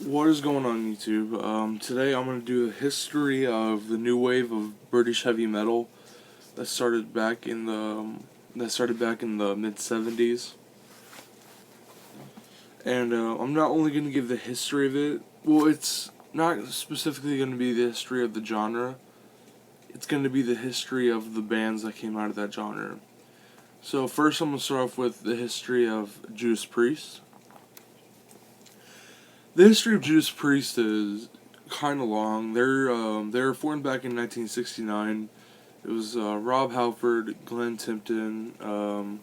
What is going on YouTube? Today I'm going to do a history of the new wave of British heavy metal that started back in the mid 70s. And I'm not only going to give the history of it. Well, it's not specifically going to be the history of the genre. It's going to be the history of the bands that came out of that genre. So first I'm going to start off with the history of Judas Priest. The history of Judas Priest is kind of long. They were formed back in 1969. It was Rob Halford, Glenn Tipton, and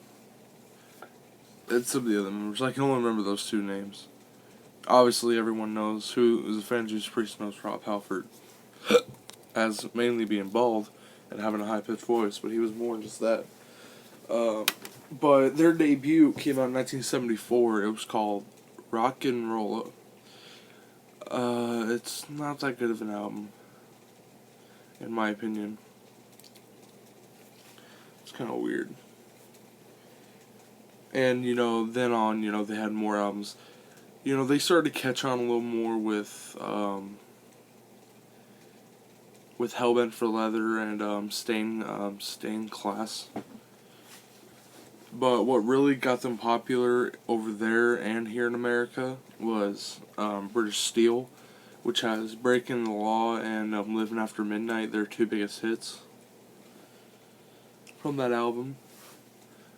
some of the other members. I can only remember those two names. Obviously, everyone knows who is a fan of Judas Priest knows Rob Halford as mainly being bald and having a high pitched voice, but he was more than just that. But their debut came out in 1974. It was called Rock and Roll. It's not that good of an album, in my opinion. It's kind of weird. And, then on, they had more albums. They started to catch on a little more with Hellbent for Leather and Stained Class. But what really got them popular over there and here in America was British Steel, which has Breaking the Law and Living After Midnight, their two biggest hits from that album.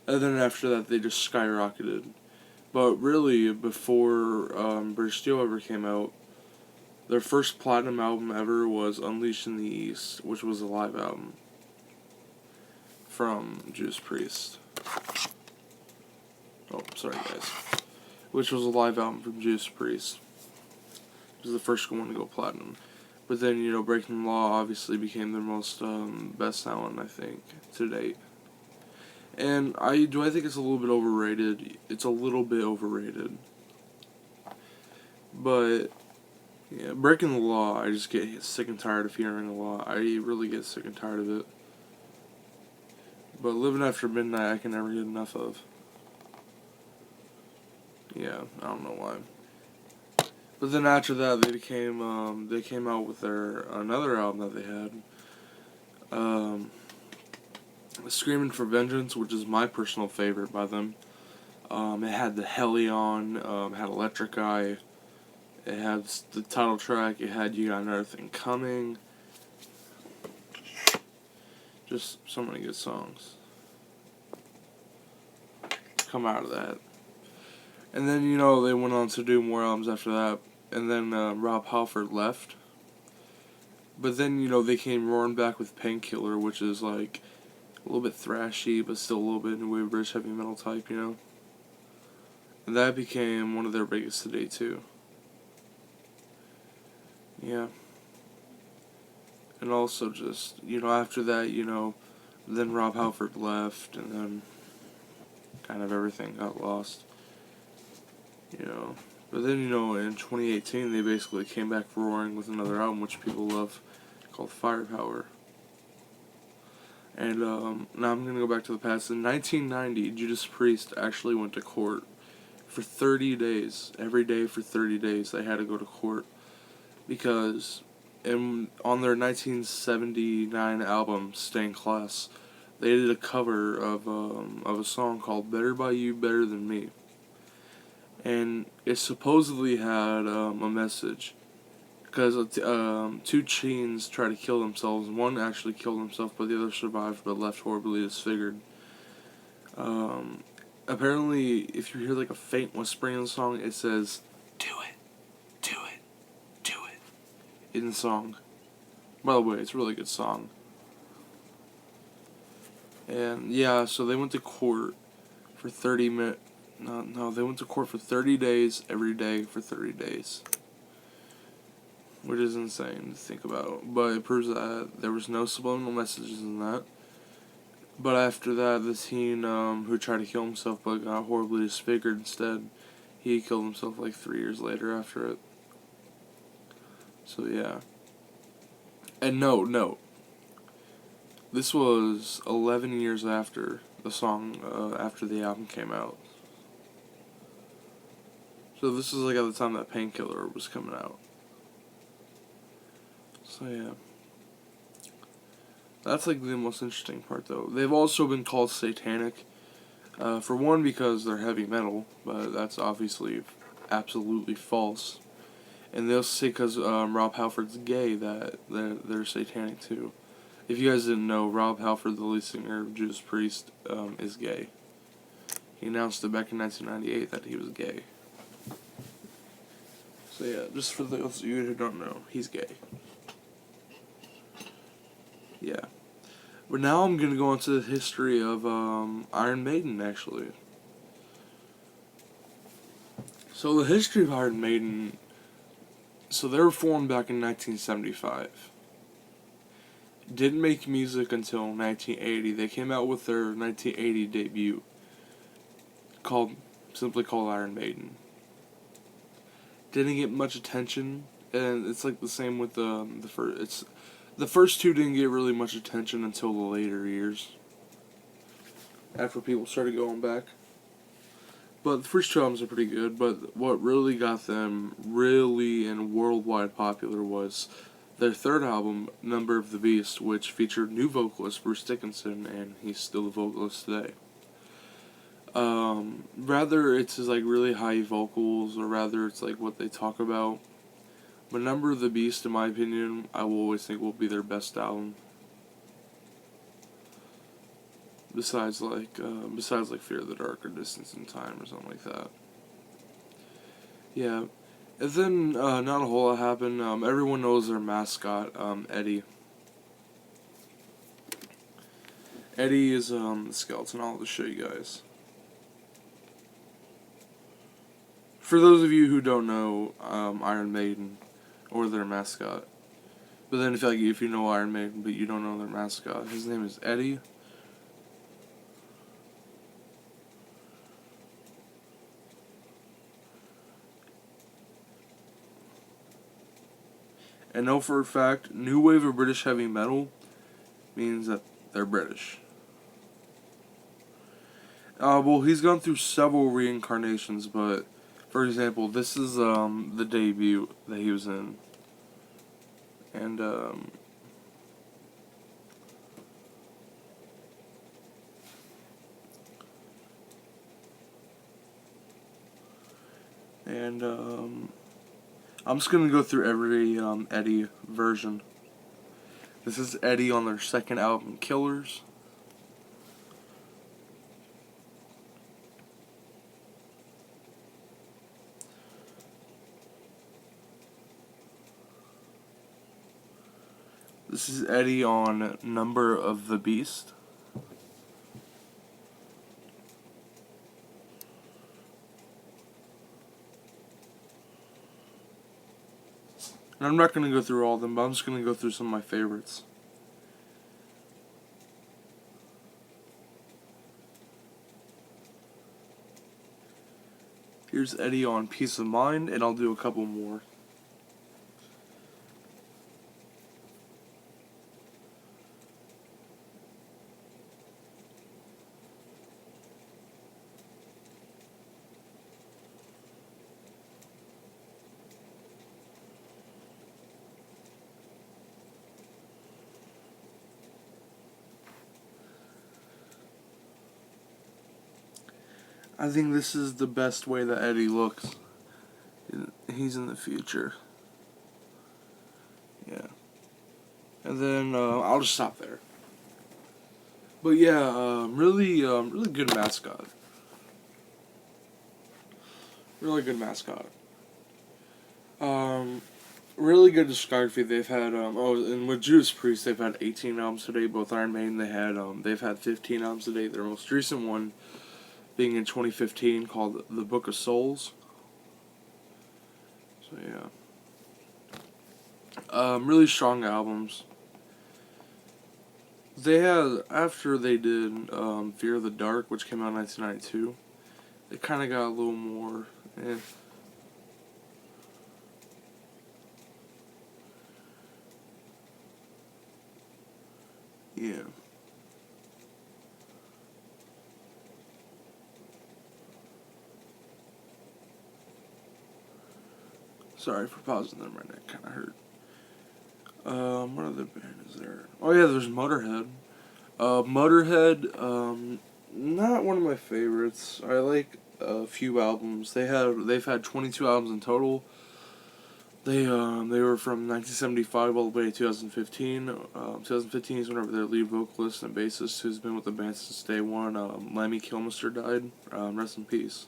And then after that, they just skyrocketed. But really, before British Steel ever came out, their first platinum album ever was Unleashed in the East, which was a live album from Judas Priest. Oh, sorry guys. Which was a live album from Judas Priest. It was the first one to go platinum. But then, Breaking the Law obviously became their most best-selling, I think, to date. And I think it's a little bit overrated. It's a little bit overrated. But, yeah, Breaking the Law, I just get sick and tired of hearing a lot. I really get sick and tired of it. But Living After Midnight, I can never get enough of. Yeah, I don't know why. But then after that, they came out with their another album that they had, Screaming for Vengeance, which is my personal favorite by them. It had the Hellion, had Electric Eye, it had the title track, it had You Got Another Thing Coming. Just so many good songs come out of that. And then, they went on to do more albums after that. And then Rob Halford left. But then, they came roaring back with Painkiller, which is like a little bit thrashy, but still a little bit new wave British heavy metal type, And that became one of their biggest today, too. Yeah. And also just, after that, then Rob Halford left, and then kind of everything got lost. But then, in 2018, they basically came back roaring with another album, which people love, called Firepower. And now I'm going to go back to the past. In 1990, Judas Priest actually went to court for 30 days. Every day for 30 days, they had to go to court. Because on their 1979 album, Stained Class, they did a cover of a song called Better By You, Better Than Me. And it supposedly had a message, because two teens tried to kill themselves. One actually killed himself, but the other survived, but left horribly disfigured. Apparently, if you hear like a faint whispering in the song, it says, "Do it, do it, do it," in the song. By the way, it's a really good song. And yeah, so they went to court for 30 minutes. No, they went to court for 30 days, every day for 30 days. Which is insane to think about. But it proves that there was no subliminal messages in that. But after that, the teen who tried to kill himself but got horribly disfigured instead, he killed himself like 3 years later after it. So yeah. And no. This was 11 years after the song, after the album came out. So this is like at the time that Painkiller was coming out. So yeah. That's like the most interesting part though. They've also been called satanic. For one, because they're heavy metal, but that's obviously absolutely false. And they also say because Rob Halford's gay that they're satanic too. If you guys didn't know, Rob Halford, the lead singer of Judas Priest, is gay. He announced it back in 1998 that he was gay. So yeah, just for those of you who don't know, he's gay. Yeah. But now I'm going to go into the history of Iron Maiden, actually. So the history of Iron Maiden, so they were formed back in 1975. Didn't make music until 1980. They came out with their 1980 debut, simply called Iron Maiden. Didn't get much attention, and it's like the same with the first. The first two didn't get really much attention until the later years, after people started going back. But the first two albums are pretty good, but what really got them really and worldwide popular was their third album, Number of the Beast, which featured new vocalist Bruce Dickinson, and he's still the vocalist today. Rather it's his like really high vocals, or rather it's like what they talk about. But Number of the Beast, in my opinion, I will always think will be their best album. Besides like Fear of the Dark or Distance in Time or something like that. Yeah. And then not a whole lot happened. Everyone knows their mascot, Eddie. Eddie is the skeleton. I'll just show you guys. For those of you who don't know Iron Maiden or their mascot, but then if you know Iron Maiden but you don't know their mascot, his name is Eddie. And know for a fact, new wave of British heavy metal means that they're British. Well, he's gone through several reincarnations, but for example, this is the debut that he was in, and I'm just gonna go through every Eddie version. This is Eddie on their second album, Killers. This is Eddie on Number of the Beast. And I'm not going to go through all of them, but I'm just going to go through some of my favorites. Here's Eddie on Peace of Mind, and I'll do a couple more. I think this is the best way that Eddie looks. He's in the future. Yeah. And then I'll just stop there. But yeah, really good mascot. Really good mascot. Really good discography. They've had and with Judas Priest they've had 18 albums to date. Both Iron Maiden they've had 15 albums to date. Their most recent one being in 2015 called The Book of Souls. So yeah. Really strong albums. They had, after they did Fear of the Dark, which came out in 1992, they kind of got a little more, Yeah. Sorry for pausing there, my neck kind of hurt. What other band is there? Oh yeah, there's Motorhead. Motorhead, not one of my favorites. I like a few albums. They've had 22 albums in total. They were from 1975 all the way to 2015. 2015 is whenever their lead vocalist and bassist, who's been with the band since day one, Lemmy Kilmister, died. Rest in peace.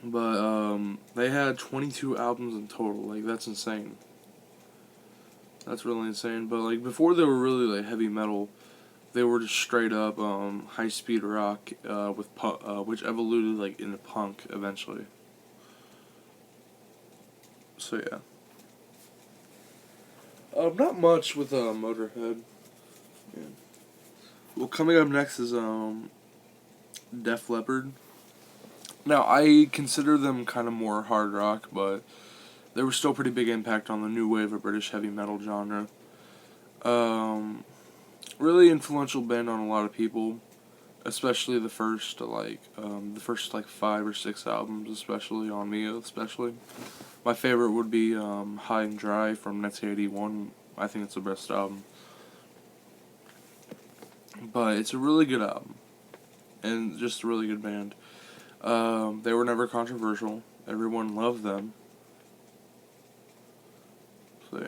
But they had 22 albums in total. Like, that's insane. That's really insane. But like before they were really like heavy metal, they were just straight up high speed rock with which evolved like into punk eventually. So yeah. Not much with Motorhead. Yeah. Well, coming up next is Def Leppard. Now I consider them kind of more hard rock, but they were still pretty big impact on the new wave of British heavy metal genre. Really influential band on a lot of people, especially the first 5 or 6 albums, especially on me, especially. My favorite would be High and Dry from 1981. I think it's the best album. But it's a really good album, and just a really good band. They were never controversial. Everyone loved them. So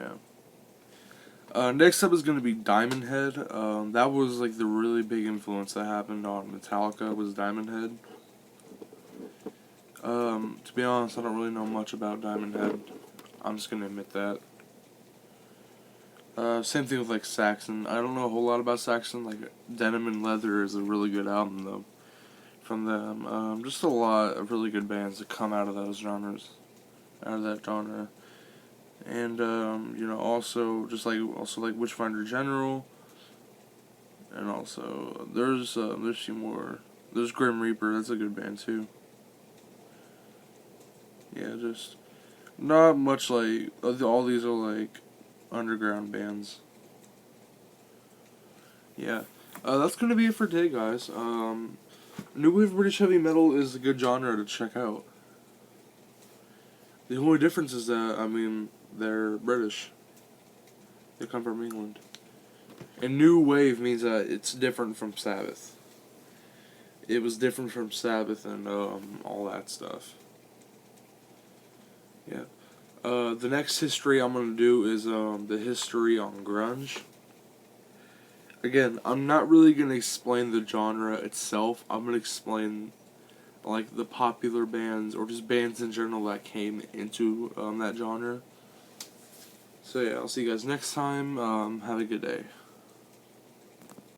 yeah. Next up is going to be Diamond Head. That was like the really big influence that happened on Metallica was Diamond Head. To be honest, I don't really know much about Diamond Head. I'm just going to admit that. Same thing with like Saxon. I don't know a whole lot about Saxon. Like Denim and Leather is a really good album though from them. Just a lot of really good bands that come out of those genres, out of that genre. And also like Witchfinder General, and also there's a few more. There's Grim Reaper. That's a good band too. Yeah, just not much like all these are like underground bands. Yeah, that's gonna be it for today, guys. New wave British heavy metal is a good genre to check out. The only difference is that they're British. They come from England. And new wave means that it's different from Sabbath. It was different from Sabbath and all that stuff. Yeah. The next history I'm gonna do is the history on grunge. Again, I'm not really gonna explain the genre itself. I'm gonna explain like the popular bands or just bands in general that came into that genre. So yeah, I'll see you guys next time. Have a good day.